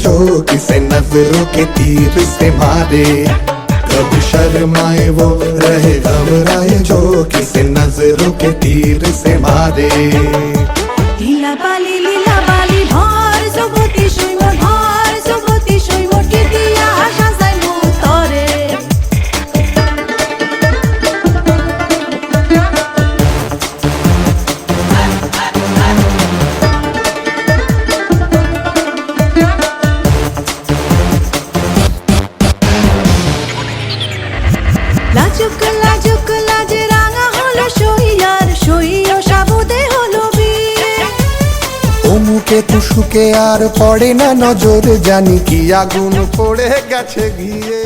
जो किसे नजरों के तीर से मारे। कभी शर्माए वो रहे घबराए जो किसे नजरों के तीर से मारे। लीला बाली भर जगती शৈব भर जगती शৈব কে দিয়া সাজাই মুতরে। লাজুক লাজুক লাজ রাঙা হলো সইয়ার সইও সাবুদে হলো বিয়ে। অমুকে তুসুকে আর পড়ে না নজর, জানি কি আগুন পড়ে গেছে ঘিয়ে।